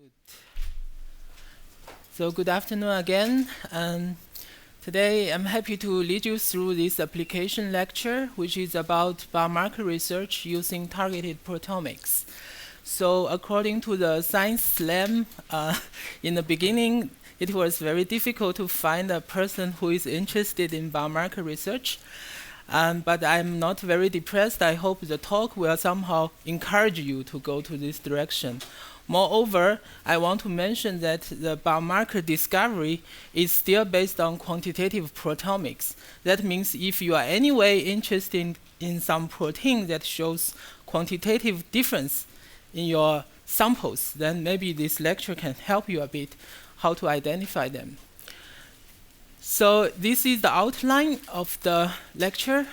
Good. So good afternoon again. Today I'm happy to lead you through this application lecture, which is about biomarker research using targeted proteomics. So according to the Science Slam, in the beginning, it was very difficult to find a person who is interested in biomarker research. But I'm not very depressed. I hope the talk will somehow encourage you to go to this direction. Moreover, I want to mention that the biomarker discovery is still based on quantitative proteomics. That means if you are anyway interested in some protein that shows quantitative difference in your samples, then maybe this lecture can help you a bit how to identify them. So this is the outline of the lecture.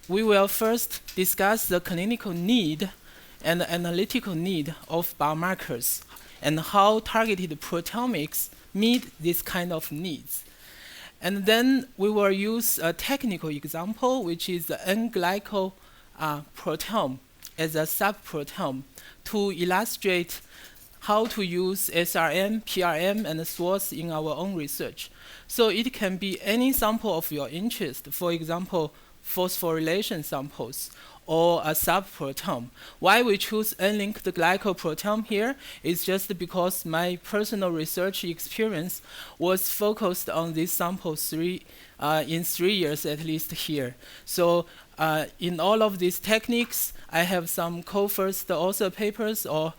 We will first discuss the clinical need and the analytical need of biomarkers and how targeted proteomics meet this kind of needs. And then we will use a technical example, which is the N-glycosite proteome as a subproteome to illustrate how to use SRM, PRM, and SWORs in our own research. So it can be any sample of your interest, for example, phosphorylation samples or a subproteome. Why we choose N-linked glycoproteome here is just because my personal research experience was focused on these samples in 3 years at least here. So in all of these techniques, I have some co-first author papers or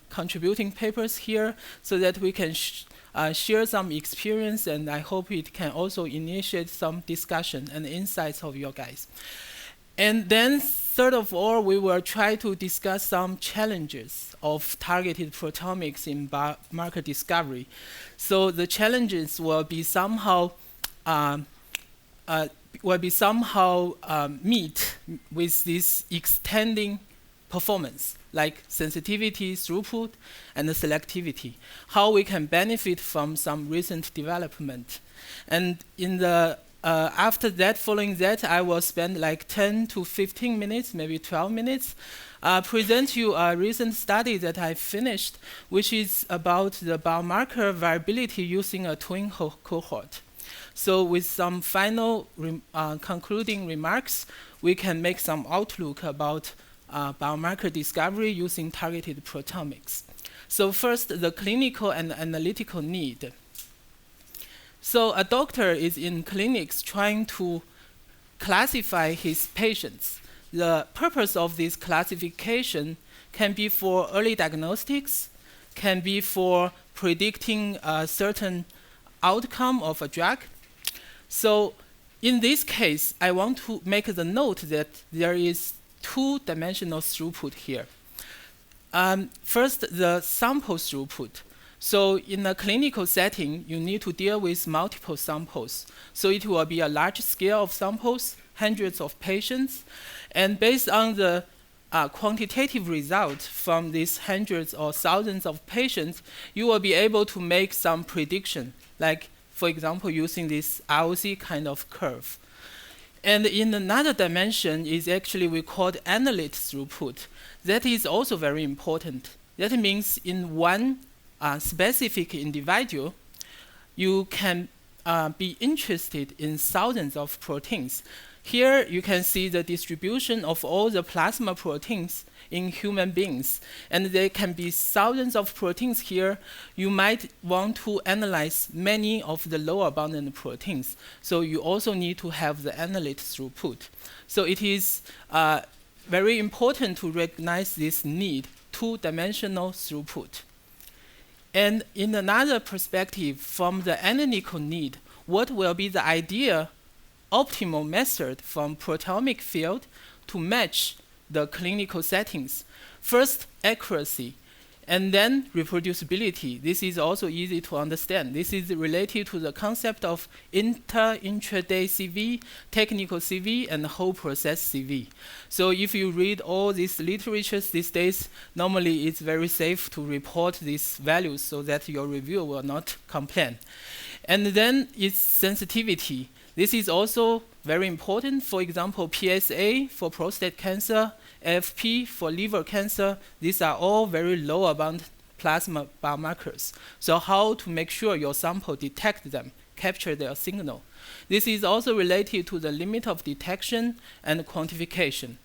contributing papers here so that we can share some experience, and I hope it can also initiate some discussion and insights of your guys. And then third of all, we will try to discuss some challenges of targeted proteomics in biomarker discovery. So the challenges will be somehow meet with this extending performance, like sensitivity, throughput, and the selectivity, how we can benefit from some recent development. And in the after that, following that, I will spend like 10 to 15 minutes, maybe 12 minutes, present you a recent study that I finished, which is about the biomarker variability using a twin cohort. So with some final concluding remarks, we can make some outlook about biomarker discovery using targeted proteomics. So first, the clinical and analytical need. So a doctor is in clinics trying to classify his patients. The purpose of this classification can be for early diagnostics, can be for predicting a certain outcome of a drug. So in this case, I want to make the note that there is two-dimensional throughput here. First, the sample throughput. So in a clinical setting, you need to deal with multiple samples. So it will be a large scale of samples, hundreds of patients. And based on the quantitative result from these hundreds or thousands of patients, you will be able to make some prediction, like, for example, using this ROC kind of curve. And in another dimension is actually we call analytic throughput. That is also very important. That means in one specific individual, you can be interested in thousands of proteins. Here you can see the distribution of all the plasma proteins in human beings. And there can be thousands of proteins here. You might want to analyze many of the low abundant proteins. So you also need to have the analytic throughput. So it is very important to recognize this need, two-dimensional throughput. And in another perspective, from the analytical need, what will be the ideal optimal method from proteomic field to match the clinical settings? First, accuracy, and then reproducibility. This is also easy to understand. This is related to the concept of intraday CV, technical CV, and whole process CV. So if you read all these literatures these days, normally it's very safe to report these values so that your reviewer will not complain. And then it's sensitivity. This is also very important. For example, PSA for prostate cancer, AFP for liver cancer, these are all very low abundant plasma biomarkers. So how to make sure your sample detect them, capture their signal. This is also related to the limit of detection and quantification.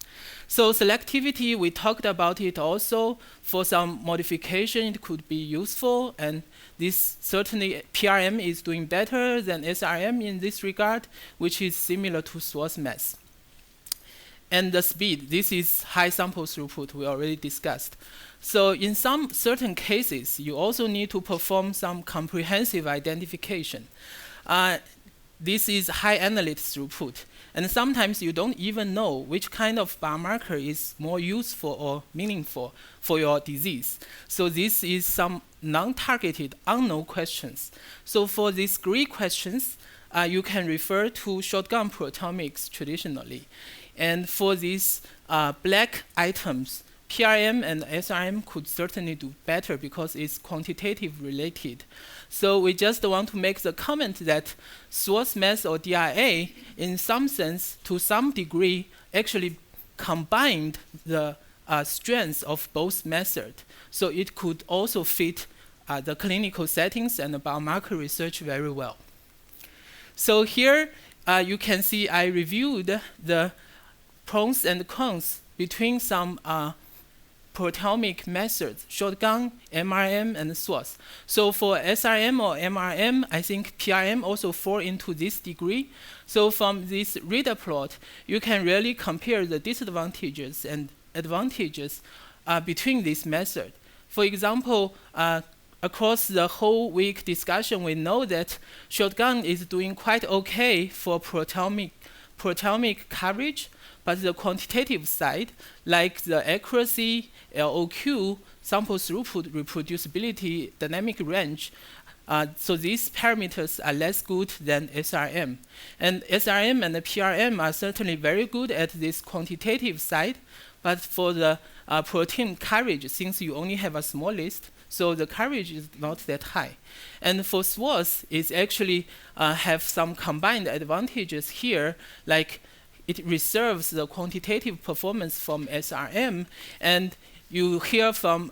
So selectivity, we talked about it also. For some modification, it could be useful, and this certainly PRM is doing better than SRM in this regard, which is similar to source mass. And the speed, this is high sample throughput we already discussed. So in some certain cases, you also need to perform some comprehensive identification. This is high analyte throughput. And sometimes you don't even know which kind of biomarker is more useful or meaningful for your disease. So this is some non-targeted, unknown questions. So for these gray questions, you can refer to shotgun proteomics traditionally. And for these black items, PRM and SRM could certainly do better because it's quantitative related. So we just want to make the comment that source mass or DRA, in some sense, to some degree, actually combined the strengths of both methods. So it could also fit the clinical settings and the biomarker research very well. So here you can see I reviewed the pros and cons between some proteomic methods, shotgun, MRM, and source. So for SRM or MRM, I think PRM also fall into this degree. So from this reader plot, you can really compare the disadvantages and advantages between these methods. For example, across the whole week discussion, we know that shotgun is doing quite okay for proteomic coverage, but the quantitative side, like the accuracy, LOQ, sample throughput, reproducibility, dynamic range, so these parameters are less good than SRM. And SRM and the PRM are certainly very good at this quantitative side, but for the protein coverage, since you only have a small list, so the coverage is not that high. And for source, it actually have some combined advantages here, like it reserves the quantitative performance from SRM, and you heard from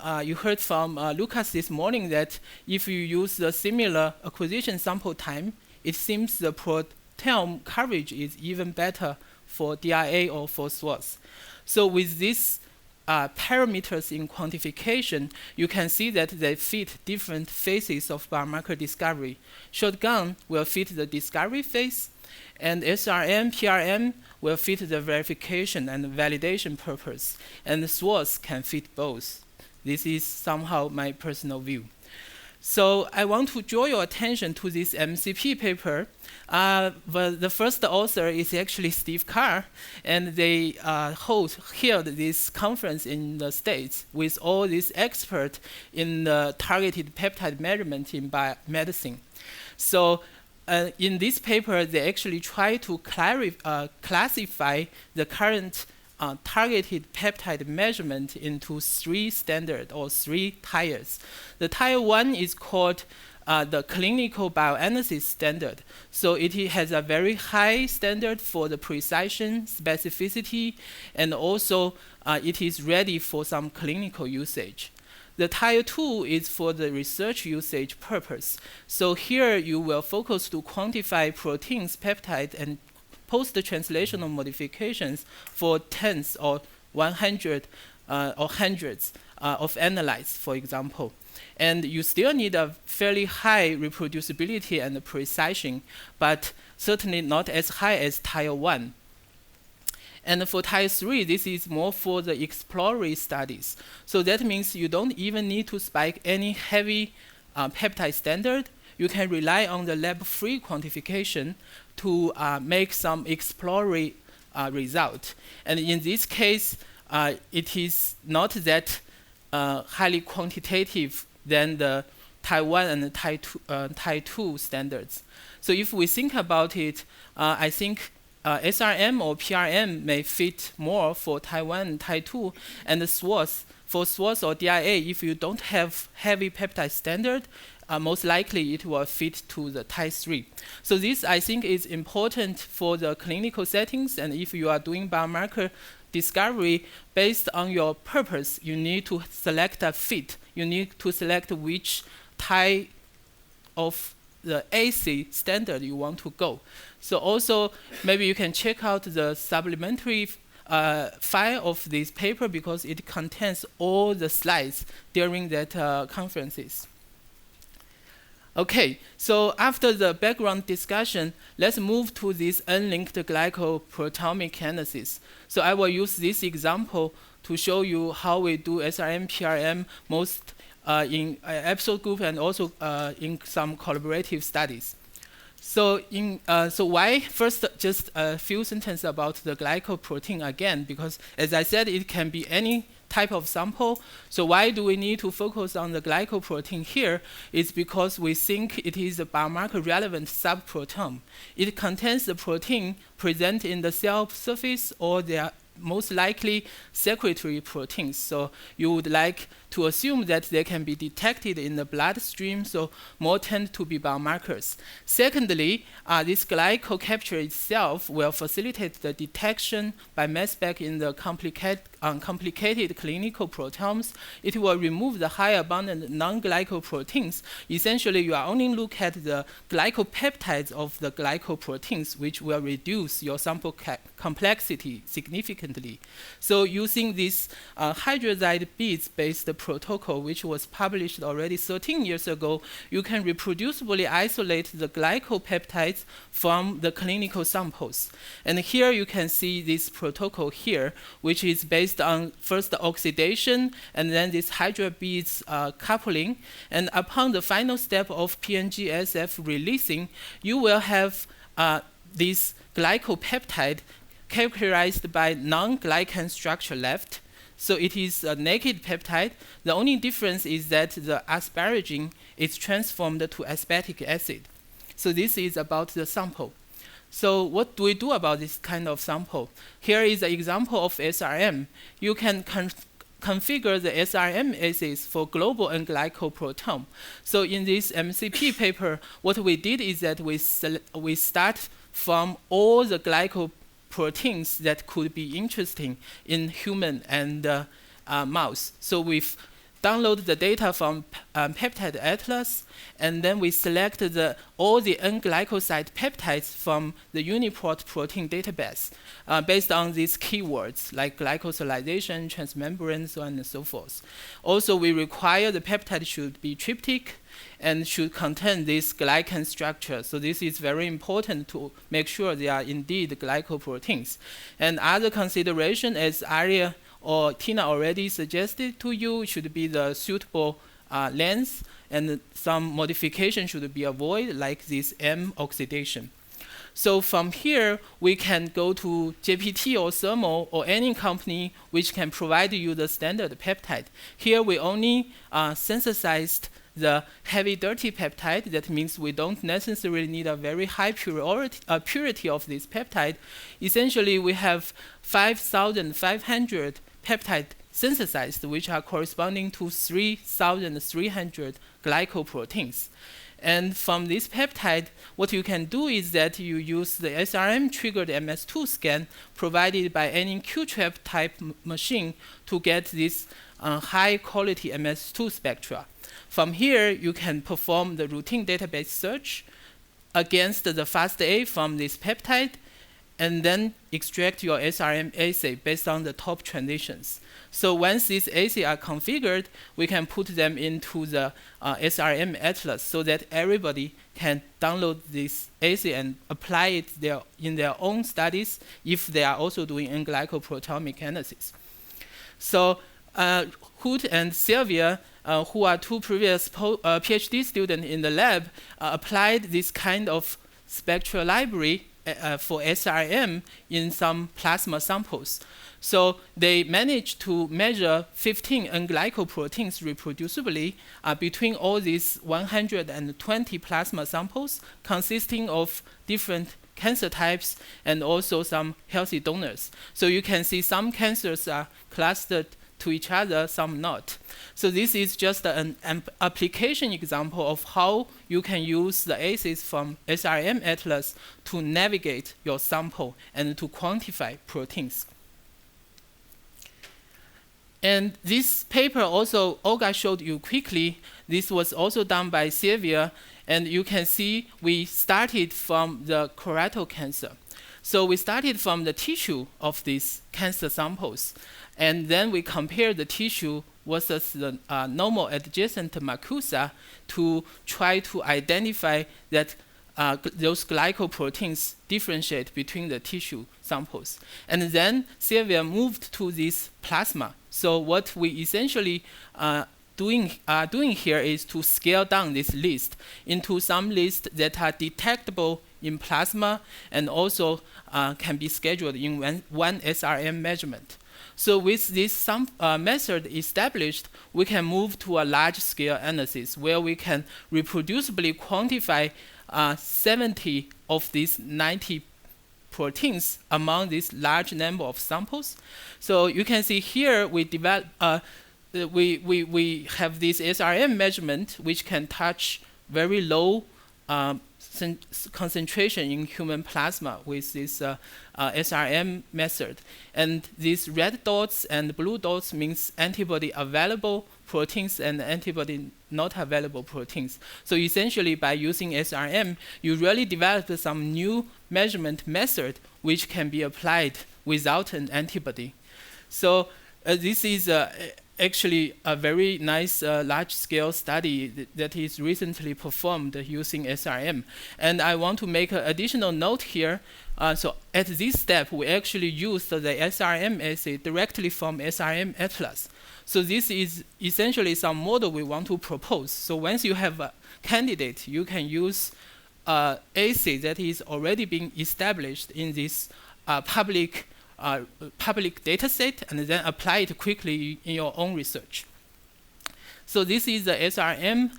Lucas this morning that if you use the similar acquisition sample time, it seems the proteome coverage is even better for DRA or for source. So with these parameters in quantification, you can see that they fit different phases of biomarker discovery. Shotgun will fit the discovery phase, and SRM, PRM will fit the verification and validation purpose, and the source can fit both. This is somehow my personal view. So I want to draw your attention to this MCP paper. The first author is actually Steve Carr, and they held this conference in the States with all these experts in the targeted peptide measurement in biomedicine. So in this paper, they actually try to classify the current targeted peptide measurement into 3 standards or 3 tiers. The tier 1 is called the clinical bioanalysis standard. So it has a very high standard for the precision, specificity, and also it is ready for some clinical usage. The tier 2 is for the research usage purpose. So here you will focus to quantify proteins, peptides, and post-translational modifications for tens or 100 or hundreds of analytes, for example. And you still need a fairly high reproducibility and precision, but certainly not as high as tier 1. And for tier 3, this is more for the exploratory studies. So that means you don't even need to spike any heavy peptide standard. You can rely on the lab-free quantification to make some exploratory result. And in this case, it is not that highly quantitative than the tier 1 and the tier 2 standards. So if we think about it, I think SRM or PRM may fit more for tier 1 and tier 2, and the source, for source or DRA, if you don't have heavy peptide standard, most likely it will fit to the tier 3. So this, I think, is important for the clinical settings, and if you are doing biomarker discovery based on your purpose, you need to select a fit you need to select which type of the assay standard you want to go. So also, maybe you can check out the supplementary file of this paper because it contains all the slides during that conferences. Okay, so after the background discussion, let's move to this unlinked glycoproteomic analysis. So I will use this example to show you how we do SRM, PRM, most in episode group and also in some collaborative studies. So why first just a few sentences about the glycoprotein again, because as I said, it can be any type of sample. So why do we need to focus on the glycoprotein here? It's because we think it is a biomarker relevant subproteome. It contains the protein present in the cell surface, or they are most likely secretory proteins. So you would like to assume that they can be detected in the bloodstream, so more tend to be biomarkers. Secondly, this glyco capture itself will facilitate the detection by mass spec in the complicated clinical proteomes. It will remove the high abundant non-glycoproteins. Essentially, you are only look at the glycopeptides of the glycoproteins, which will reduce your sample complexity significantly. So using this hydrazide beads-based protocol, which was published already 13 years ago, you can reproducibly isolate the glycopeptides from the clinical samples. And here you can see this protocol here, which is based on first the oxidation and then this hydra beads coupling. And upon the final step of PNG-SF releasing, you will have this glycopeptide characterized by non-glycan structure left. So it is a naked peptide. The only difference is that the asparagine is transformed to aspartic acid. So this is about the sample. So what do we do about this kind of sample? Here is an example of SRM. You can configure the SRM assays for global N-glycoproteome. So in this MCP paper, what we did is that we start from all the glycoproteins that could be interesting in human and mouse. So we've downloaded the data from Peptide Atlas, and then we select all the N-glycosite peptides from the Uniport protein database based on these keywords like glycosylation, transmembrane, so on and so forth. Also, we require the peptide should be tryptic and should contain this glycan structure. So this is very important to make sure they are indeed glycoproteins. And other consideration, as Arya or Tina already suggested to you, should be the suitable length, and some modification should be avoided, like this M oxidation. So from here, we can go to JPT or Thermo or any company which can provide you the standard peptide. Here we only synthesized the heavy dirty peptide. That means we don't necessarily need a very high purity of this peptide. Essentially, we have 5,500 peptide synthesized, which are corresponding to 3,300 glycoproteins. And from this peptide, what you can do is that you use the SRM-triggered MS2 scan provided by any QTrap type machine to get this high-quality MS2 spectra. From here, you can perform the routine database search against the FASTA from this peptide, and then extract your SRM assay based on the top transitions. So once these assays are configured, we can put them into the SRM Atlas so that everybody can download this assay and apply it in their own studies if they are also doing N-glycoproteomic analysis. So Hood and Sylvia, who are two previous PhD students in the lab, applied this kind of spectral library for SRM in some plasma samples. So they managed to measure 15 N-glycoproteins reproducibly between all these 120 plasma samples consisting of different cancer types and also some healthy donors. So you can see some cancers are clustered to each other, some not. So this is just an application example of how you can use the assays from SRM Atlas to navigate your sample and to quantify proteins. And this paper also, Olga showed you quickly, this was also done by Sylvia, and you can see we started from the colorectal cancer. So we started from the tissue of these cancer samples, and then we compared the tissue versus the normal adjacent mucosa to try to identify that those glycoproteins differentiate between the tissue samples. And then Sylvia moved to this plasma. So what we essentially doing here is to scale down this list into some lists that are detectable in plasma and also can be scheduled in one SRM measurement. So with this method established, we can move to a large-scale analysis where we can reproducibly quantify 70 of these 90 proteins among this large number of samples. So you can see here we develop we have this SRM measurement which can touch very low concentration in human plasma with this SRM method. And these red dots and blue dots means antibody available proteins and antibody not available proteins. So essentially by using SRM, you really developed some new measurement method which can be applied without an antibody. So this is actually a very nice large-scale study that is recently performed using SRM. And I want to make an additional note here. So at this step, we actually used the SRM assay directly from SRM Atlas. So this is essentially some model we want to propose. So once you have a candidate, you can use assay that is already being established in this public data set and then apply it quickly in your own research. So this is the SRM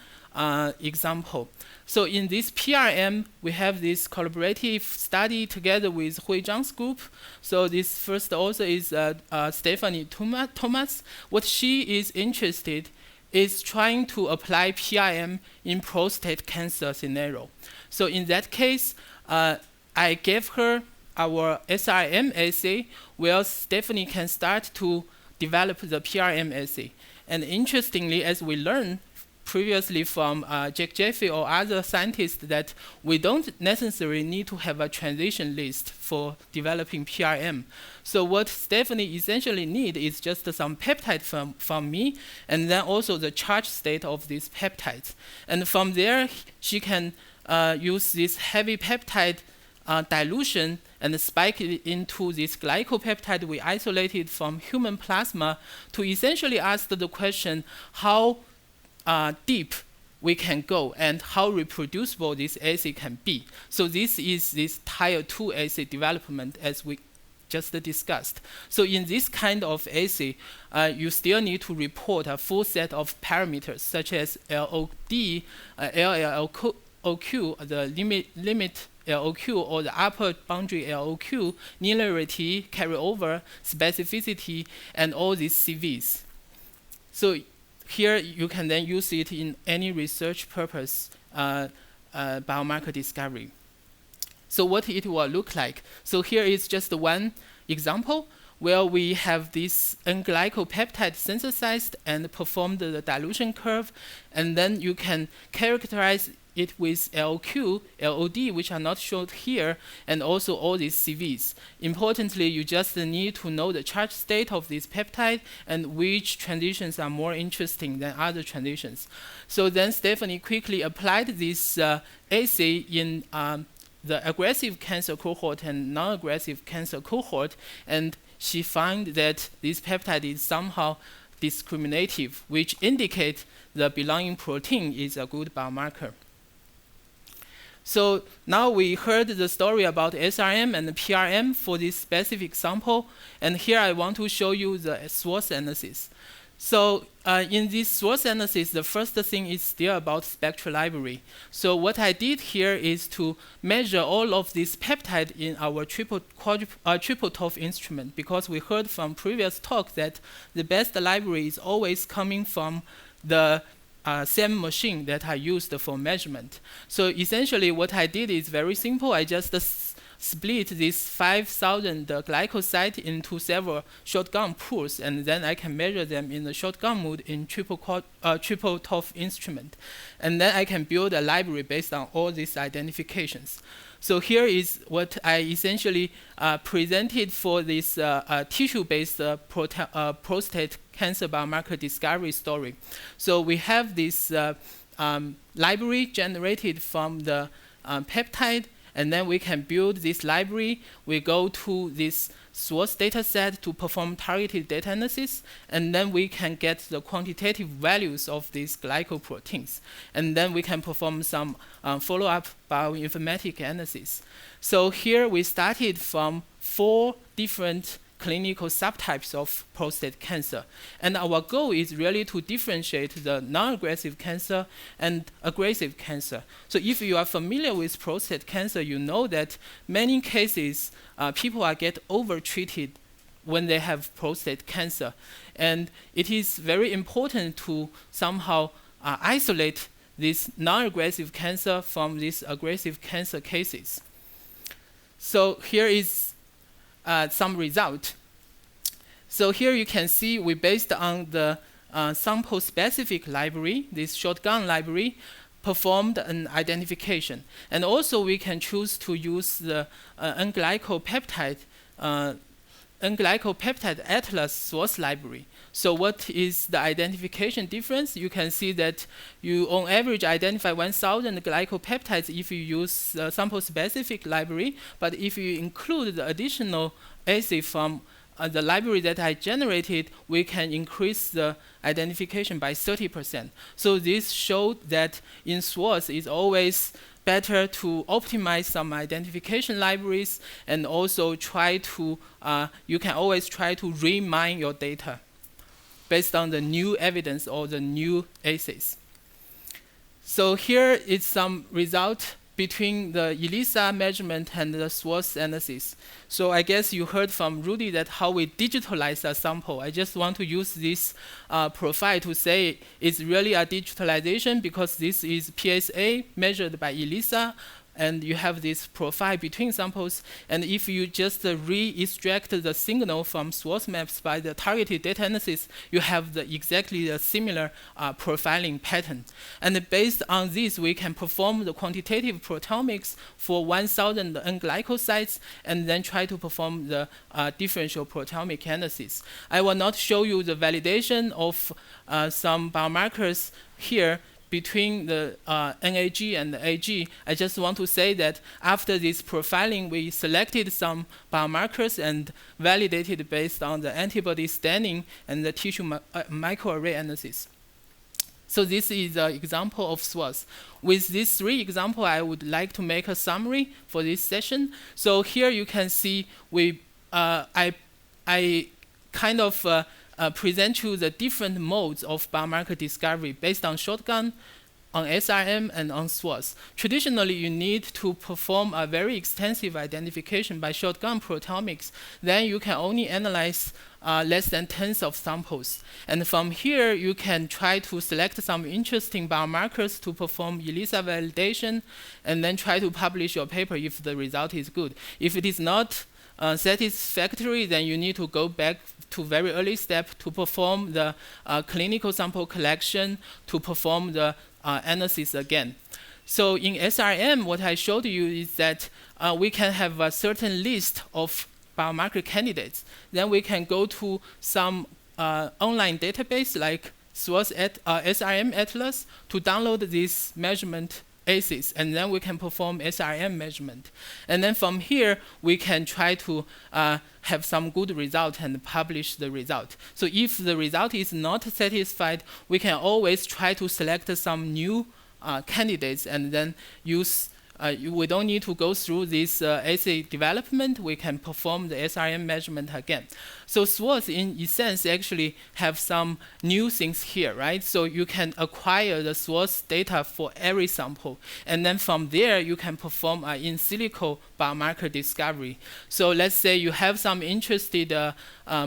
example. So in this PRM, we have this collaborative study together with Hui Zhang's group. So this first author is Stephanie Thomas. What she is interested is trying to apply PRM in prostate cancer scenario. So in that case, I gave her our SRM assay, where Stephanie can start to develop the PRM assay. And interestingly, as we learned previously from Jack Jeffrey or other scientists, that we don't necessarily need to have a transition list for developing PRM. So what Stephanie essentially needs is just some peptide from me, and then also the charge state of these peptides. And from there, she can use this heavy peptide dilution and spike it into this glycopeptide we isolated from human plasma to essentially ask the question how deep we can go and how reproducible this assay can be. So this is this tier 2 assay development as we just discussed. So in this kind of assay, you still need to report a full set of parameters such as LOD, LLOQ, the limit LOQ or the upper boundary LOQ, linearity, carryover, specificity, and all these CVs. So here you can then use it in any research purpose biomarker discovery. So what it will look like. So here is just one example where we have this N-glycopeptide synthesized and performed the dilution curve, and then you can characterize it with LOQ, LOD, which are not shown here, and also all these CVs. Importantly, you just need to know the charge state of this peptide and which transitions are more interesting than other transitions. So then Stephanie quickly applied this assay in the aggressive cancer cohort and non-aggressive cancer cohort, and she found that this peptide is somehow discriminative, which indicates the belonging protein is a good biomarker. So now we heard the story about SRM and the PRM for this specific sample, and here I want to show you the source analysis. So in this source analysis, the first thing is still about spectral library. So what I did here is to measure all of this peptide in our triple TOF instrument, because we heard from previous talk that the best library is always coming from the same machine that I used for measurement. So essentially what I did is very simple. I just split this 5,000 glycosite into several shotgun pools, and then I can measure them in the shotgun mode in triple TOF instrument. And then I can build a library based on all these identifications. So here is what I essentially presented for this tissue-based prostate cancer biomarker discovery story. So we have this library generated from the peptide, and then we can build this library. We go to this source data set to perform targeted data analysis, and then we can get the quantitative values of these glycoproteins. And then we can perform some follow-up bioinformatic analysis. So here we started from 4 different clinical subtypes of prostate cancer. And our goal is really to differentiate the non-aggressive cancer and aggressive cancer. So if you are familiar with prostate cancer, you know that many cases people get overtreated when they have prostate cancer. And it is very important to somehow isolate this non-aggressive cancer from these aggressive cancer cases. So here is some result. So here you can see we based on the sample-specific library, this shotgun library, performed an identification. And also we can choose to use the N-glycopeptide atlas source library. So what is the identification difference? You can see that you on average identify 1,000 glycopeptides if you use the sample-specific library, but if you include the additional assay from the library that I generated, we can increase the identification by 30%. So this showed that in SWOS it's always better to optimize some identification libraries, and also try to, you can always try to remine your data based on the new evidence or the new assays. So here is some result between the ELISA measurement and the SWOS analysis. So I guess you heard from Rudy that how we digitalize a sample. I just want to use this profile to say it's really a digitalization, because this is PSA measured by ELISA, and you have this profile between samples. And if you just re-extract the signal from SWOS maps by the targeted data analysis, you have exactly the similar profiling pattern. And based on this, we can perform the quantitative proteomics for 1,000 N-glycosides, and then try to perform the differential proteomic analysis. I will not show you the validation of some biomarkers here between the NAG and the AG. I just want to say that after this profiling, we selected some biomarkers and validated based on the antibody staining and the tissue microarray analysis. So this is an example of SWOS. With these 3 examples, I would like to make a summary for this session. So here you can see I kind of present you the different modes of biomarker discovery based on shotgun, on SRM, and on SWOS. Traditionally, you need to perform a very extensive identification by shotgun proteomics. Then you can only analyze less than tens of samples. And from here, you can try to select some interesting biomarkers to perform ELISA validation, and then try to publish your paper if the result is good. If it is not satisfactory, then you need to go back to very early step to perform the clinical sample collection, to perform the analysis again. So in SRM, what I showed you is that we can have a certain list of biomarker candidates. Then we can go to some online database like SWOS SRM Atlas to download this measurement assays, and then we can perform SRM measurement. And then from here, we can try to have some good result and publish the result. So if the result is not satisfied, we can always try to select some new candidates, and then use we don't need to go through this assay development. We can perform the SRM measurement again. So SWOS, in essence, actually have some new things here, right? So you can acquire the SWOS data for every sample. And then from there, you can perform an in silico biomarker discovery. So let's say you have some interested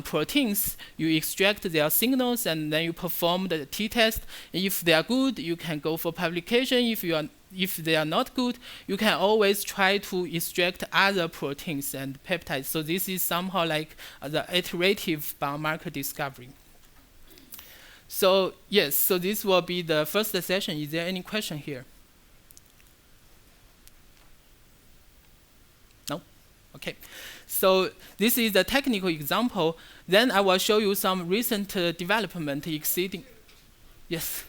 proteins, you extract their signals, and then you perform the t-test. If they are good, you can go for publication. If you are if they are not good, you can always try to extract other proteins and peptides. So this is somehow like the iterative biomarker discovery. So yes, so this will be the first session. Is there any question here? No? Okay. So this is the technical example. Then I will show you some recent development exceeding. Yes.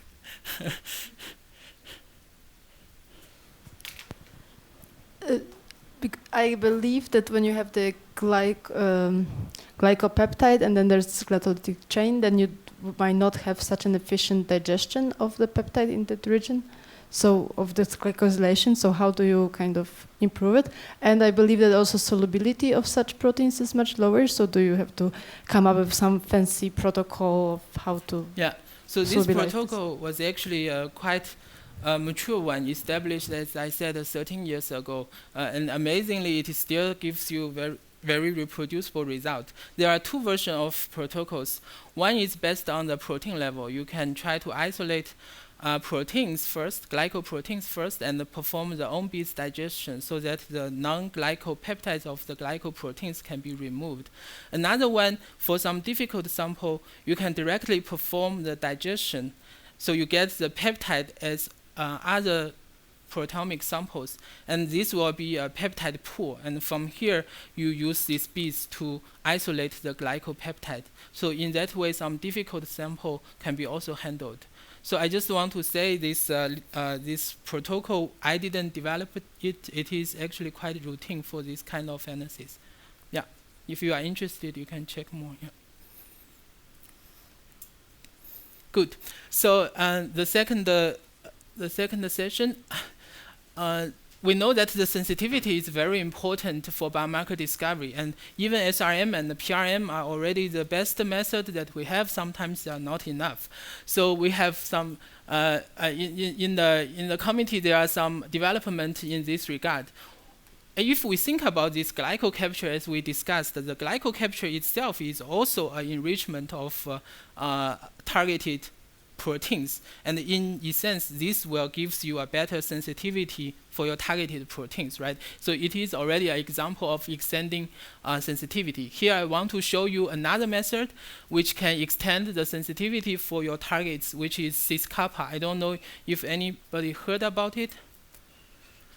I believe that when you have the glycopeptide and then there's glycolytic chain, then you might not have such an efficient digestion of the peptide in that region, so of this glycosylation. So how do you kind of improve it? And I believe that also solubility of such proteins is much lower. So do you have to come up with some fancy protocol of how to? Yeah. So this protocol was actually quite mature one, established, as I said, 13 years ago. And amazingly, it still gives you very reproducible result. There are two versions of protocols. One is based on the protein level. You can try to isolate proteins first, glycoproteins first, and perform the on-base digestion so that the non-glycopeptides of the glycoproteins can be removed. Another one, for some difficult sample, you can directly perform the digestion. So you get the peptide as other proteomic samples, and this will be a peptide pool. And from here, you use these beads to isolate the glycopeptide. So in that way, some difficult sample can be also handled. So I just want to say this this protocol, I didn't develop it. It is actually quite routine for this kind of analysis. Yeah, if you are interested, you can check more. Yeah. Good. So the second session, we know that the sensitivity is very important for biomarker discovery, and even SRM and the PRM are already the best method that we have. Sometimes they are not enough. So we have some in the committee there are some development in this regard. If we think about this glyco capture, as we discussed, the glyco capture itself is also an enrichment of targeted proteins, and in essence, this will give you a better sensitivity for your targeted proteins, right? So it is already an example of extending sensitivity. Here I want to show you another method which can extend the sensitivity for your targets, which is cis-kappa. I don't know if anybody heard about it.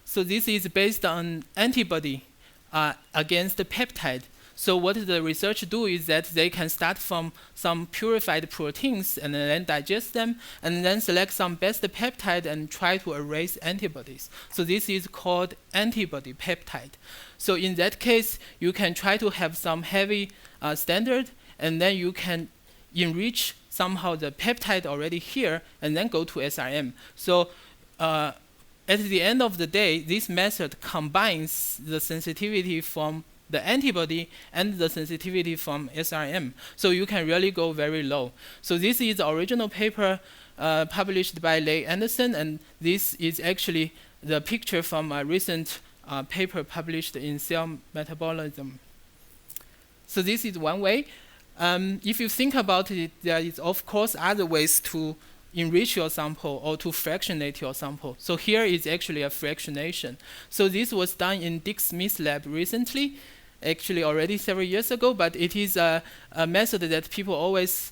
So this is based on antibody against the peptide. So what the research do is that they can start from some purified proteins and then digest them and then select some best peptide and try to erase antibodies. So this is called antibody peptide. So in that case, you can try to have some heavy standard, and then you can enrich somehow the peptide already here and then go to SRM. So at the end of the day, this method combines the sensitivity from the antibody and the sensitivity from SRM. So you can really go very low. So this is the original paper published by Lei Anderson, and this is actually the picture from a recent paper published in Cell Metabolism. So this is one way. If you think about it, there is of course other ways to enrich your sample or to fractionate your sample. So here is actually a fractionation. So this was done in Dick Smith's lab recently, actually already several years ago, but it is a method that people always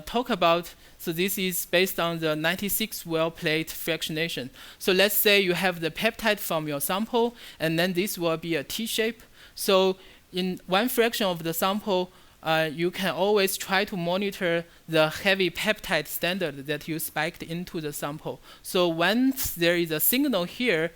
talk about. So this is based on the 96 well plate fractionation. So let's say you have the peptide from your sample, and then this will be a T-shape. So in one fraction of the sample, you can always try to monitor the heavy peptide standard that you spiked into the sample. So once there is a signal here,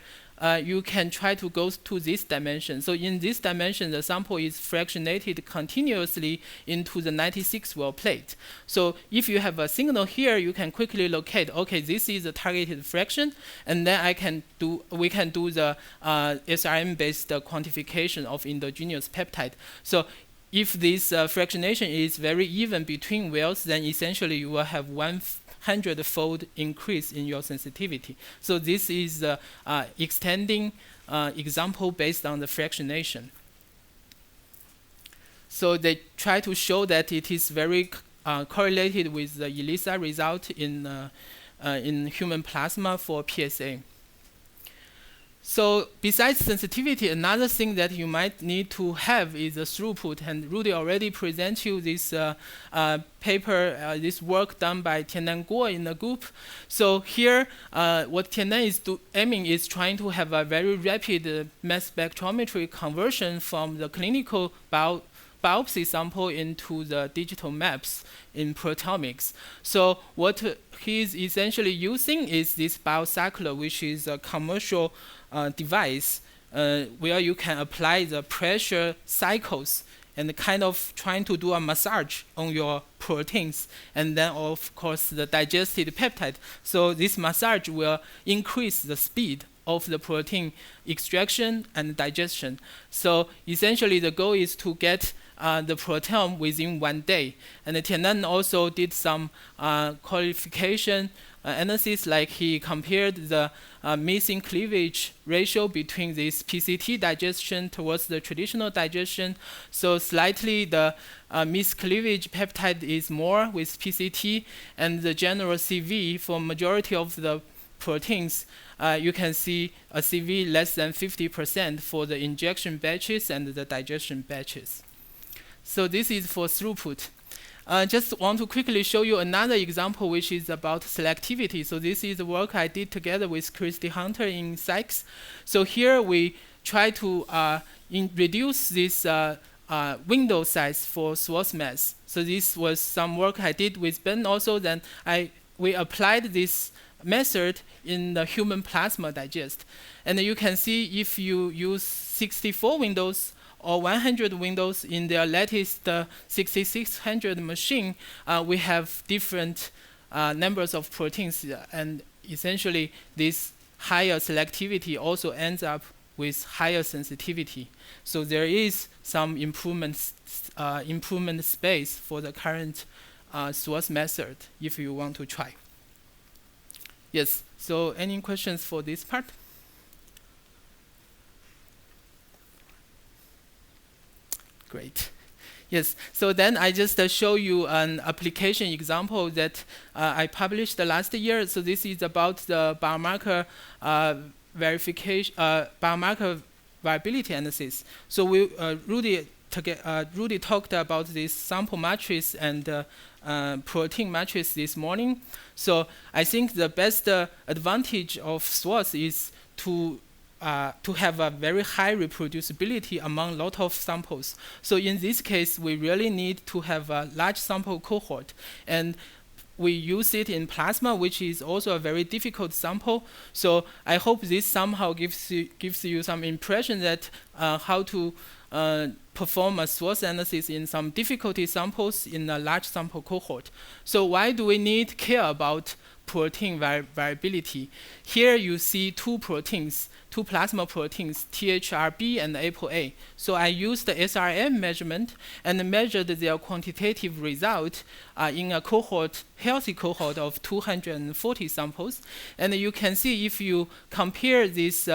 you can try to go to this dimension. So in this dimension, the sample is fractionated continuously into the 96 well plate. So if you have a signal here, you can quickly locate, okay, this is a targeted fraction, and then we can do the SRM-based quantification of endogenous peptide. So if this fractionation is very even between wells, then essentially you will have 100-fold increase in your sensitivity. So this is the extending example based on the fractionation. So they try to show that it is very correlated with the ELISA result in human plasma for PSA. So besides sensitivity, another thing that you might need to have is a throughput. And Rudy already presented you this paper, this work done by Tiannan Guo in the group. So here, what Tiannan is aiming is trying to have a very rapid mass spectrometry conversion from the clinical biopsy sample into the digital maps in proteomics. So what he's essentially using is this biocycler, which is a commercial device where you can apply the pressure cycles and kind of trying to do a massage on your proteins, and then of course the digested peptide. So this massage will increase the speed of the protein extraction and digestion. So essentially the goal is to get the proteome within 1 day. And Tiannan also did some qualification analysis, like he compared the missing cleavage ratio between this PCT digestion towards the traditional digestion. So slightly the miscleavage peptide is more with PCT, and the general CV for majority of the proteins, you can see a CV less than 50% for the injection batches and the digestion batches. So this is for throughput. Just want to quickly show you another example, which is about selectivity. So this is the work I did together with Christy Hunter in Sykes. So here we try to reduce this window size for source mass. So this was some work I did with Ben also. Then we applied this method in the human plasma digest. And you can see if you use 64 windows or 100 windows in their latest 6600 machine, we have different numbers of proteins, and essentially this higher selectivity also ends up with higher sensitivity. So there is some improvement space for the current source method if you want to try. Yes, so any questions for this part? Great. Yes, so then I just show you an application example that I published last year. So this is about the biomarker verification, biomarker viability analysis. So Rudy talked about this sample matrix and protein matrix this morning. So I think the best advantage of SWOT is to have a very high reproducibility among a lot of samples. So in this case, we really need to have a large sample cohort. And we use it in plasma, which is also a very difficult sample. So I hope this somehow gives you some impression that how to perform a source analysis in some difficulty samples in a large sample cohort. So why do we need care about protein variability? Here you see two plasma proteins, THRB and ApoA. So I used the SRM measurement and measured their quantitative result in a healthy cohort of 240 samples. And you can see if you compare these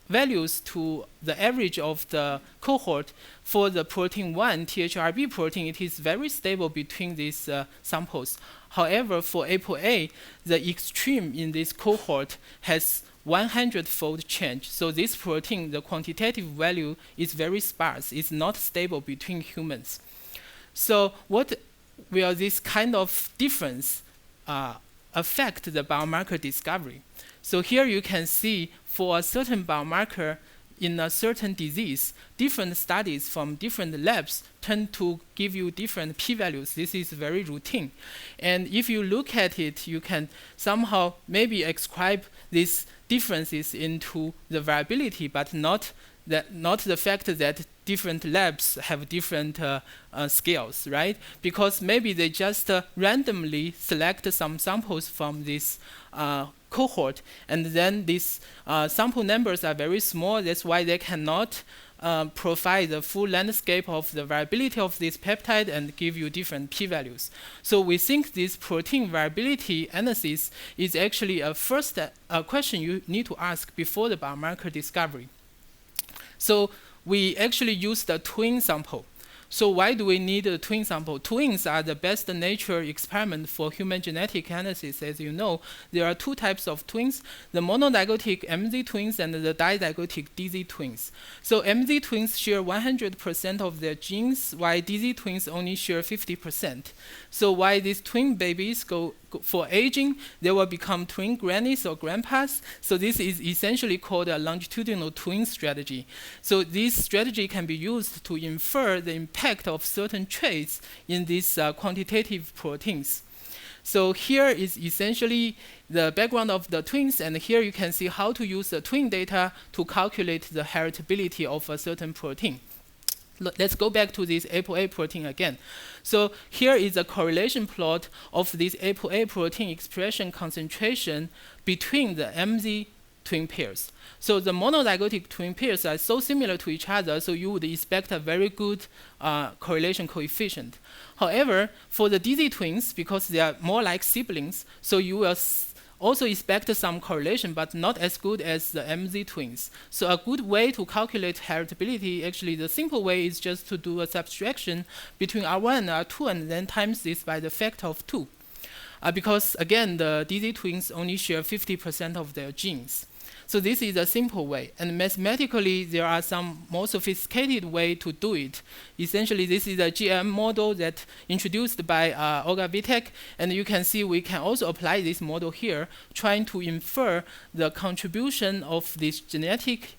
values to the average of the cohort, for the protein 1, THRB protein, it is very stable between these samples. However, for ApoA, the extreme in this cohort has 100-fold change. So this protein, the quantitative value is very sparse. It's not stable between humans. So what will this kind of difference affect the biomarker discovery? So here you can see for a certain biomarker in a certain disease, different studies from different labs tend to give you different p-values. This is very routine. And if you look at it, you can somehow maybe ascribe these differences into the variability, but not the fact that different labs have different scales, right? Because maybe they just randomly select some samples from this cohort, and then these sample numbers are very small. That's why they cannot provide the full landscape of the variability of this peptide and give you different p-values. So we think this protein variability analysis is actually a first question you need to ask before the biomarker discovery. So we actually used a twin sample. So why do we need a twin sample? Twins are the best nature experiment for human genetic analysis. As you know, there are two types of twins, the monozygotic MZ twins and the dizygotic DZ twins. So MZ twins share 100% of their genes, while DZ twins only share 50%. So while these twin babies go for aging, they will become twin grannies or grandpas. So this is essentially called a longitudinal twin strategy. So this strategy can be used to infer the impact of certain traits in these quantitative proteins. So here is essentially the background of the twins, and here you can see how to use the twin data to calculate the heritability of a certain protein. Let's go back to this ApoA protein again. So here is a correlation plot of this ApoA protein expression concentration between the MZ twin pairs. So the monozygotic twin pairs are so similar to each other, so you would expect a very good correlation coefficient. However, for the DZ twins, because they are more like siblings, so you will also expect some correlation, but not as good as the MZ twins. So a good way to calculate heritability, actually the simple way is just to do a subtraction between R1 and R2 and then times this by the factor of 2. Because again, the DZ twins only share 50% of their genes. So this is a simple way. And mathematically, there are some more sophisticated way to do it. Essentially, this is a GM model that introduced by Olga Vitek. And you can see we can also apply this model here, trying to infer the contribution of this genetics,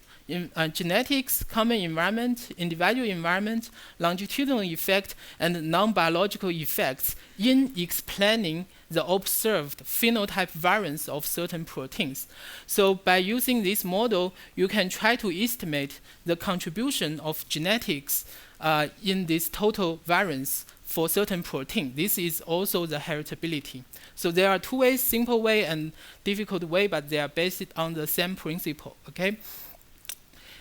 common environment, individual environment, longitudinal effect, and non-biological effects in explaining the observed phenotype variance of certain proteins. So by using this model, you can try to estimate the contribution of genetics in this total variance for certain protein. This is also the heritability. So there are two ways, simple way and difficult way, but they are based on the same principle, okay?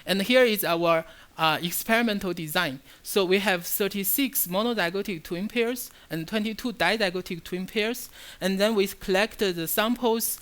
And here is our experimental design. So we have 36 monozygotic twin pairs and 22 dizygotic twin pairs. And then we collected the samples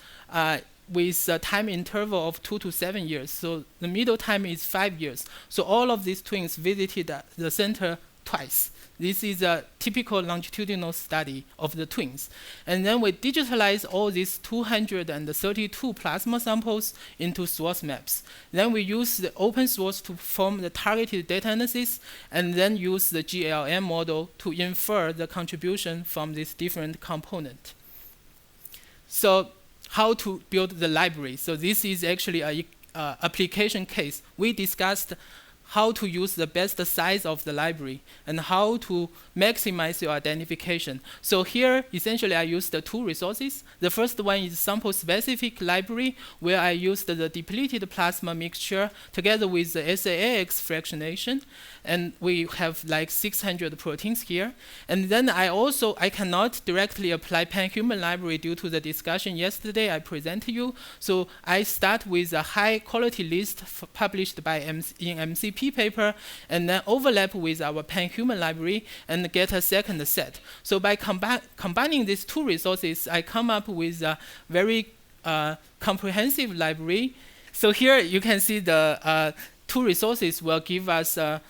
with a time interval of 2 to 7 years. So the middle time is 5 years. So all of these twins visited the center twice. This is a typical longitudinal study of the twins. And then we digitalize all these 232 plasma samples into source maps. Then we use the open source to perform the targeted data analysis, and then use the GLM model to infer the contribution from this different component. So how to build the library? So this is actually a application case. We discussed how to use the best size of the library and how to maximize your identification. So here, essentially, I used the two resources. The first one is sample-specific library, where I used the depleted plasma mixture together with the SAAX fractionation. And we have like 600 proteins here. And then I cannot directly apply pan-human library due to the discussion yesterday I presented you. So I start with a high-quality list published by in MCP paper, and then overlap with our pan-human library and get a second set. So by combining these two resources, I come up with a very comprehensive library. So here you can see the two resources will give us a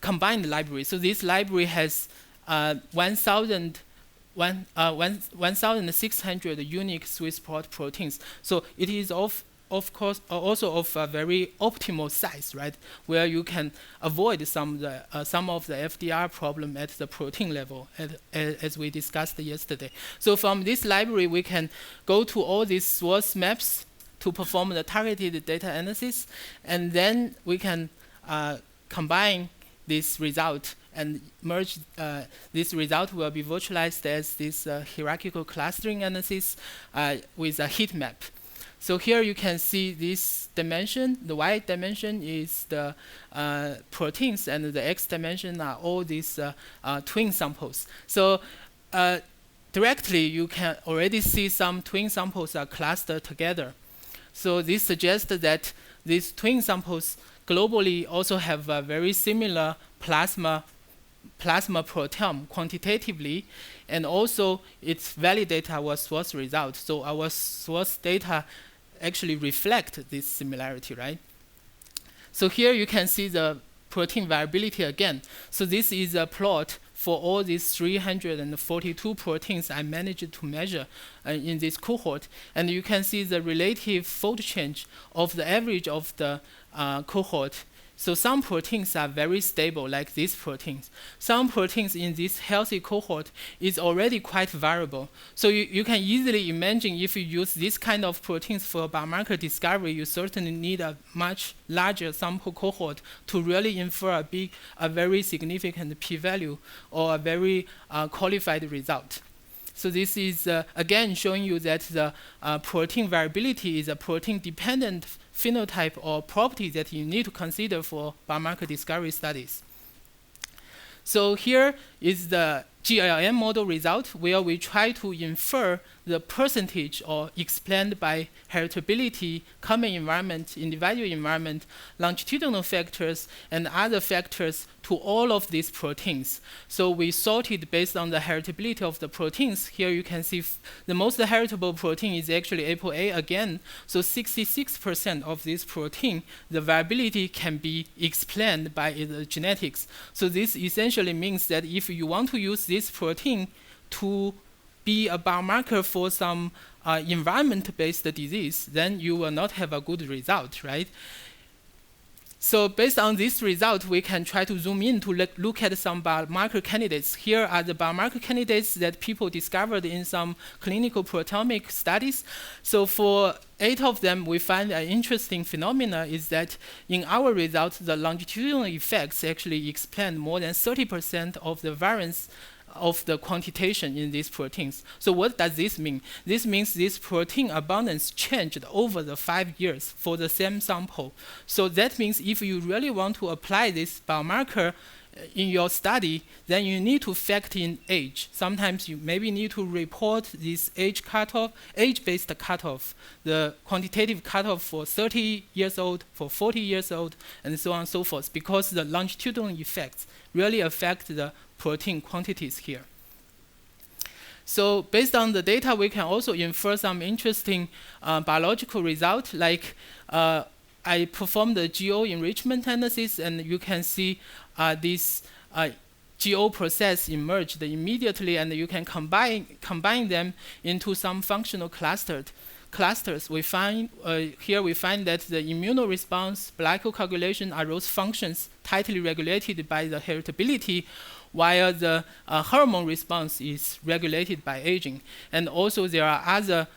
combined library. So this library has 1,600 unique Swiss spot proteins. So it is of course also of a very optimal size, right? Where you can avoid some of the FDR problem at the protein level, as we discussed yesterday. So from this library, we can go to all these source maps to perform the targeted data analysis, and then we can combine this result and merge. This result will be virtualized as this hierarchical clustering analysis with a heat map. So here you can see this dimension. The y dimension is the proteins, and the x dimension are all these twin samples. So directly, you can already see some twin samples are clustered together. So this suggests that these twin samples globally also have a very similar plasma proteome quantitatively, and also it validates our source result. So our source data actually reflect this similarity, right? So here you can see the protein variability again. So this is a plot for all these 342 proteins I managed to measure in this cohort. And you can see the relative fold change of the average of the cohort. So some proteins are very stable, like these proteins. Some proteins in this healthy cohort is already quite variable. So you can easily imagine if you use this kind of proteins for biomarker discovery, you certainly need a much larger sample cohort to really infer a very significant p-value or a very qualified result. So this is, again, showing you that the protein variability is a protein-dependent phenotype or property that you need to consider for biomarker discovery studies. So here is the GLM model result, where we try to infer the percentage or explained by heritability, common environment, individual environment, longitudinal factors, and other factors to all of these proteins. So we sorted based on the heritability of the proteins. Here you can see the most heritable protein is actually ApoA again. So 66% of this protein, the variability can be explained by the genetics. So this essentially means that if you want to use this protein to be a biomarker for some environment-based disease, then you will not have a good result, right? So based on this result, we can try to zoom in to look at some biomarker candidates. Here are the biomarker candidates that people discovered in some clinical proteomic studies. So for 8 of them, we find an interesting phenomena is that in our results, the longitudinal effects actually explain more than 30% of the variance of the quantitation in these proteins. So what does this mean? This means this protein abundance changed over the 5 years for the same sample. So that means if you really want to apply this biomarker in your study, then you need to factor in age. Sometimes you maybe need to report this age cutoff, age-based cutoff, the quantitative cutoff for 30 years old, for 40 years old, and so on and so forth, because the longitudinal effects really affect the protein quantities here. So based on the data, we can also infer some interesting biological results, like I performed the GO enrichment analysis, and you can see this GO process emerged immediately, and you can combine them into some functional clusters. We find here we find that the immunoresponse, glycocoagulation are those functions tightly regulated by the heritability, while the hormone response is regulated by aging. And also there are other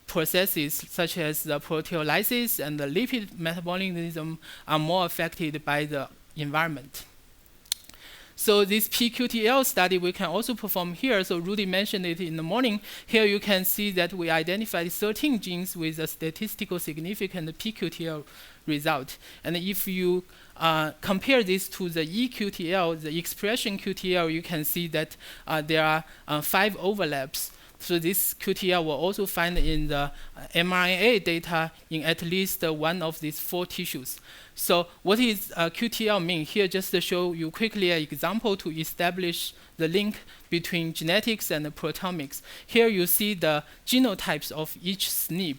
processes such as the proteolysis and the lipid metabolism are more affected by the environment. So this PQTL study we can also perform here. So Rudy mentioned it in the morning. Here you can see that we identified 13 genes with a statistical significant PQTL result. And if you compare this to the eQTL, the expression QTL, you can see that there are 5 overlaps. So this QTL will also find in the mRNA data in at least one of these 4 tissues. So what is QTL mean? Here just to show you quickly an example to establish the link between genetics and proteomics. Here you see the genotypes of each SNP.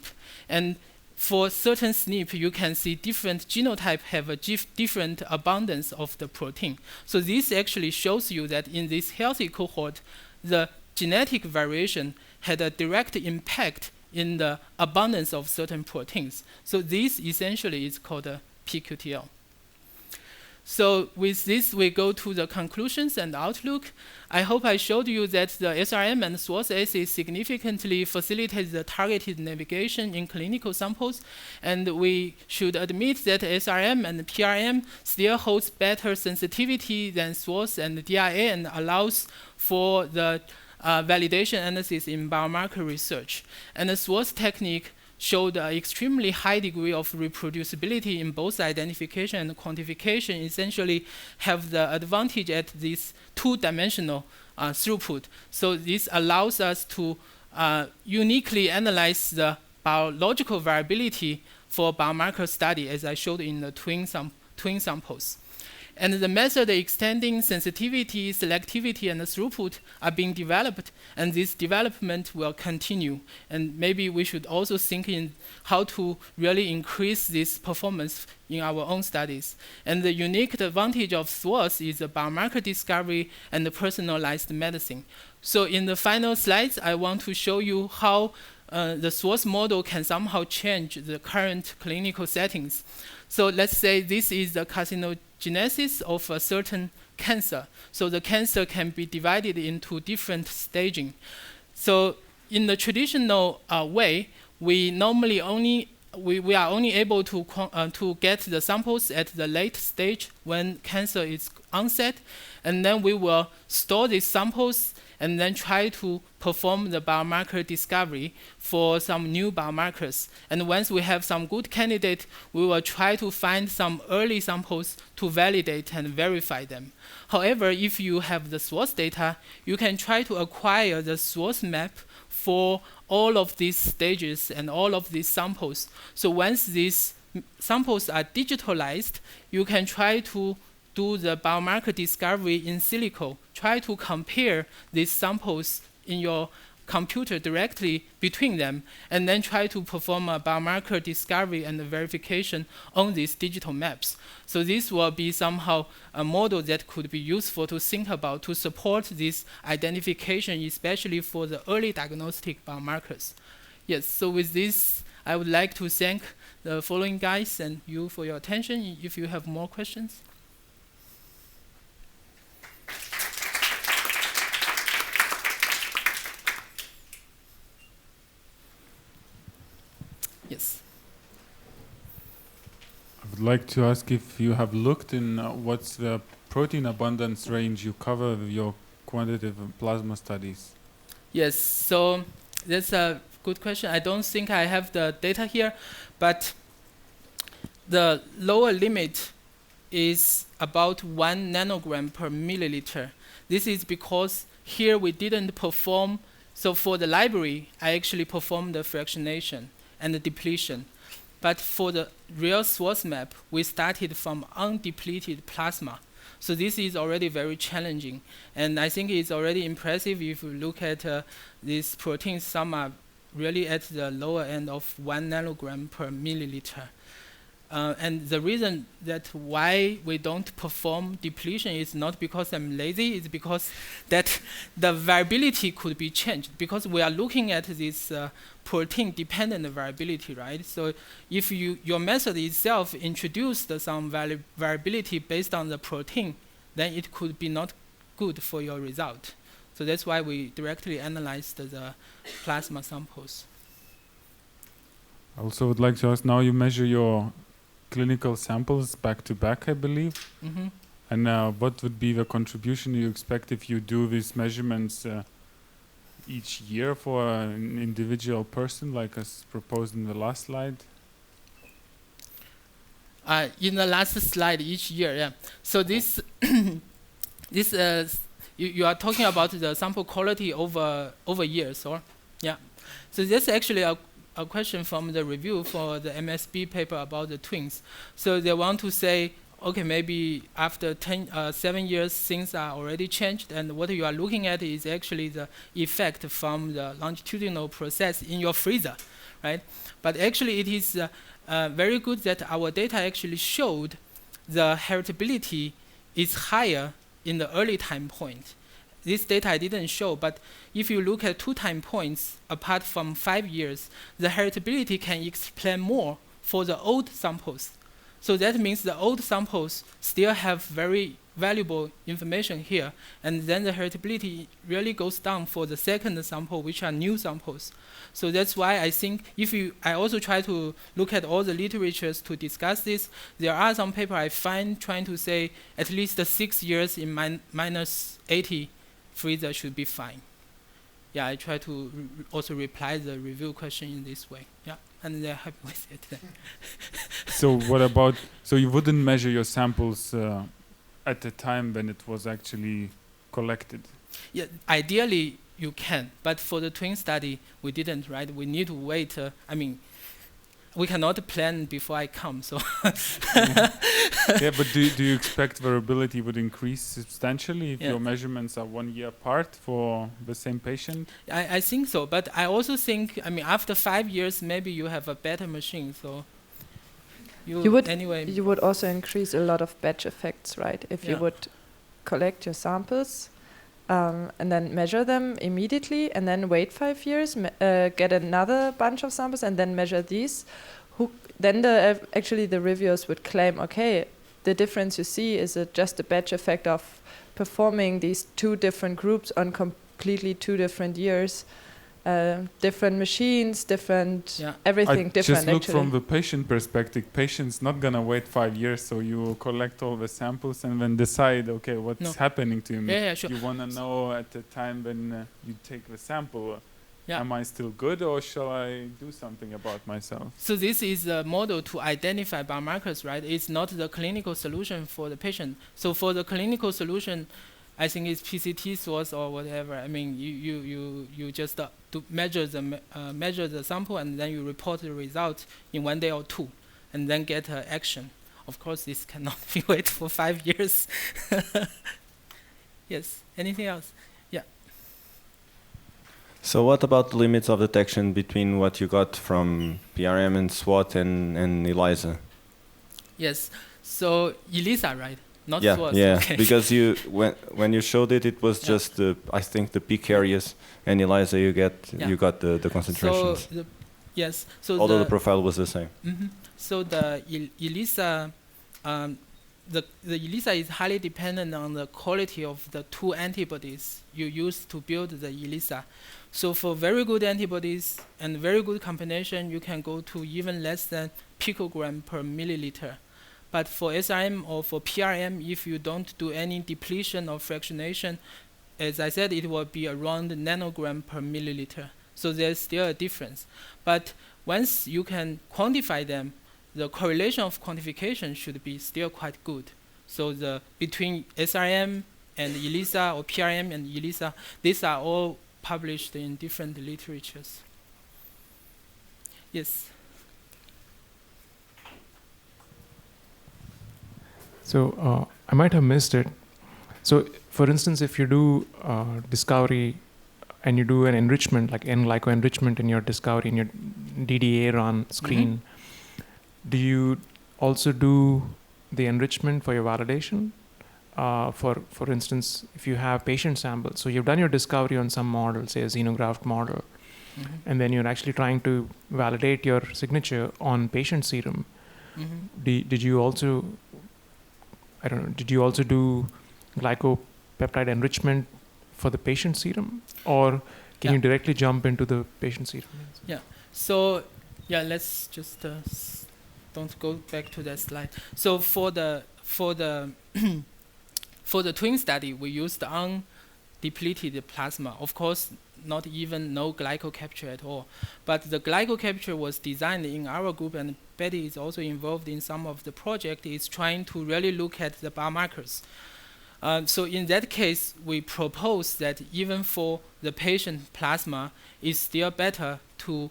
And for certain SNP, you can see different genotype have a different abundance of the protein. So this actually shows you that in this healthy cohort, the genetic variation had a direct impact in the abundance of certain proteins. So this essentially is called a PQTL. So with this, we go to the conclusions and outlook. I hope I showed you that the SRM and SWOS assays significantly facilitate the targeted navigation in clinical samples, and we should admit that SRM and PRM still holds better sensitivity than SWOS and DIA and allows for the validation analysis in biomarker research. And the SWOS technique showed an extremely high degree of reproducibility in both identification and quantification, essentially have the advantage at this 2-dimensional throughput. So this allows us to uniquely analyze the biological variability for biomarker study, as I showed in the twin samples. And the method extending sensitivity, selectivity, and throughput are being developed, and this development will continue. And maybe we should also think in how to really increase this performance in our own studies. And the unique advantage of SWOS is the biomarker discovery and the personalized medicine. So in the final slides, I want to show you how the SWOS model can somehow change the current clinical settings. So let's say this is the carcinogenesis of a certain cancer. So the cancer can be divided into different staging. So in the traditional way, we normally we are only able to get the samples at the late stage when cancer is onset, and then we will store these samples and then try to perform the biomarker discovery for some new biomarkers. And once we have some good candidate, we will try to find some early samples to validate and verify them. However, if you have the SWOS data, you can try to acquire the SWOS map for all of these stages and all of these samples. So once these samples are digitalized, you can try to do the biomarker discovery in silico, try to compare these samples in your computer directly between them, and then try to perform a biomarker discovery and verification on these digital maps. So this will be somehow a model that could be useful to think about to support this identification, especially for the early diagnostic biomarkers. Yes, so with this, I would like to thank the following guys and you for your attention. If you have more questions. Yes. I would like to ask if you have looked in what's the protein abundance range you cover with your quantitative plasma studies. Yes, so that's a good question. I don't think I have the data here, but the lower limit is about 1 nanogram per milliliter. This is because here we didn't perform, so for the library, I actually performed the fractionation and the depletion. But for the real SWOS map, we started from undepleted plasma. So this is already very challenging. And I think it's already impressive if you look at these proteins, some are really at the lower end of 1 nanogram per milliliter. And the reason that why we don't perform depletion is not because I'm lazy, it's because that the variability could be changed, because we are looking at this protein-dependent variability, right? So if your method itself introduced some variability based on the protein, then it could be not good for your result. So that's why we directly analyzed the plasma samples. I also would like to ask, now you measure your clinical samples back to back, I believe. Mm-hmm. And what would be the contribution you expect if you do these measurements each year for an individual person, like as proposed in the last slide? In the last slide, each year, yeah. So this, you are talking about the sample quality over years, or? Yeah. So that's actually a question from the review for the MSB paper about the twins. So they want to say, okay, maybe after 7 years, things are already changed, and what you are looking at is actually the effect from the longitudinal process in your freezer, right? But actually, it is very good that our data actually showed the heritability is higher in the early time point. This data I didn't show, but if you look at 2 time points apart from 5 years, the heritability can explain more for the old samples. So that means the old samples still have very valuable information here, and then the heritability really goes down for the second sample, which are new samples. So that's why I think I also try to look at all the literatures to discuss this. There are some papers I find trying to say at least 6 years in -80 freezer should be fine. Yeah, I try to also reply the review question in this way. Yeah, and they're happy with it. So what about, so you wouldn't measure your samples at the time when it was actually collected? Yeah, ideally you can, but for the twin study, we didn't, right? We need to wait. we cannot plan before I come. So Yeah, but do you expect variability would increase substantially if your measurements are 1 year apart for the same patient? I think so, but I also think, I mean, after 5 years, maybe you have a better machine. So you would also increase a lot of batch effects, right? If you would collect your samples and then measure them immediately, and then wait 5 years, get another bunch of samples, and then measure these. Then actually the reviewers would claim, okay, the difference you see is just a batch effect of performing these 2 different groups on completely 2 different years, different machines, different everything different. Just look from the patient perspective. Patient's not gonna wait 5 years, so you collect all the samples and then decide, okay, what's happening to him. Sure. You wanna know at the time when you take the sample, am I still good, or shall I do something about myself? So this is a model to identify biomarkers, right? It's not the clinical solution for the patient. So for the clinical solution, I think it's PCT source or whatever. I mean, you just to measure the sample, and then you report the result in 1 day or 2, and then get action. Of course, this cannot be wait for 5 years. Yes. Anything else? Yeah. So what about the limits of detection between what you got from PRM and SWOT and ELISA? Yes. So ELISA, right? Not yeah, SWOT. yeah. Okay. Because when you showed it, it was just I think the peak areas, and ELISA you got the concentrations. So yes. So although the profile was the same. So the ELISA, the ELISA is highly dependent on the quality of the 2 antibodies you use to build the ELISA. So for very good antibodies and very good combination, you can go to even less than picogram per milliliter. But for SRM or for PRM, if you don't do any depletion or fractionation, as I said, it will be around nanogram per milliliter. So there's still a difference. But once you can quantify them, the correlation of quantification should be still quite good. So between SRM and ELISA, or PRM and ELISA, these are all published in different literatures. Yes. So I might have missed it. So for instance, if you do discovery and you do an enrichment, like N-glyco enrichment in your discovery, in your DDA run screen, do you also do the enrichment for your validation? For instance, if you have patient samples, so you've done your discovery on some model, say a xenograft model, and then you're actually trying to validate your signature on patient serum. Did you also, I don't know, did you also do glycopeptide enrichment for the patient serum, or can you directly jump into the patient serum? Yeah. So let's just don't go back to that slide. So for the for the twin study, we used undepleted plasma. Of course, not even no glyco capture at all. But the glyco capture was designed in our group, and Betty is also involved in some of the project. Is trying to really look at the biomarkers. So in that case, we propose that even for the patient plasma, it's still better to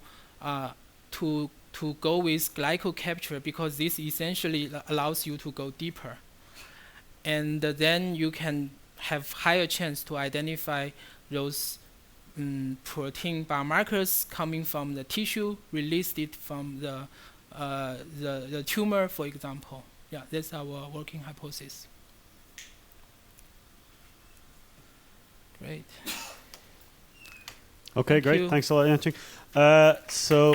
go with glyco capture, because this essentially allows you to go deeper. And then you can have higher chance to identify those protein biomarkers coming from the tissue, released it from the tumor, for example. Yeah, that's our working hypothesis. Great. Okay, great. Thanks a lot, Yansheng. So